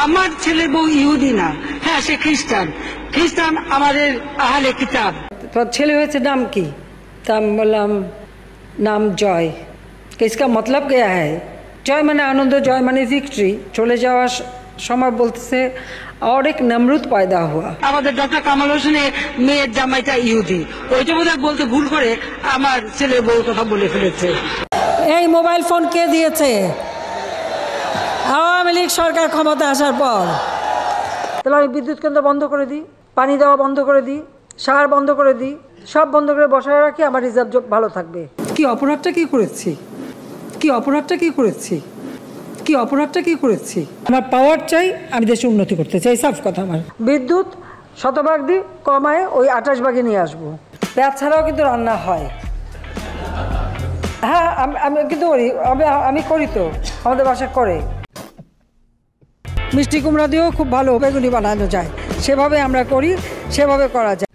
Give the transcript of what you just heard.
আমার ছেলে বউ ইহুদি না, হ্যাঁ সে খ্রিস্টান। খ্রিস্টান আমাদের আহলে কিতাব। তোর ছেলে হয়েছে নাম কি? তা আমি বললাম নাম জয়। इसका मतलब क्या है? জয় মানে আনন্দ, জয় মানে ভিক্টরি। চলে যাওয়ার সময় বলতেছে और एक नमरूद पैदा हुआ। আমাদের ডক্টর কামাল হোসেনের মেয়ের জামাইটা ইহুদি, ওইটা বোধহয় বলতে ভুল করে আমার ছেলে বউ কথা বলে ফেলেছে। এই মোবাইল ফোন কে দিয়েছে? আওয়ামী লীগ সরকার ক্ষমতা আসার পর। তাহলে আমি বিদ্যুৎ কেন্দ্র বন্ধ করে দিই, পানি দেওয়া বন্ধ করে দিই, সার বন্ধ করে দিই, সব বন্ধ করে বসায় রাখি, আমার রিজার্ভ ভালো থাকবে। কি অপরাধটা কি করেছি? কি অপরাধটা কি করেছি? কি অপরাধটা কি করেছি? আমার পাওয়ার চাই, আমি দেশে উন্নতি করতে চাই, সাফ কথা। আমার বিদ্যুৎ শতভাগ দিই, কমায় ওই 28 ভাগে নিয়ে আসবো। পেঁয়াজ ছাড়াও কিন্তু রান্না হয়। হ্যাঁ আমি কিন্তু করি, আমি করি তো, আমাদের বাসায় করে। মিষ্টি কুমড়া দিয়েও খুব ভালো বেগুনি বানানো যায়, সেভাবে আমরা করি, সেভাবে করা যায়।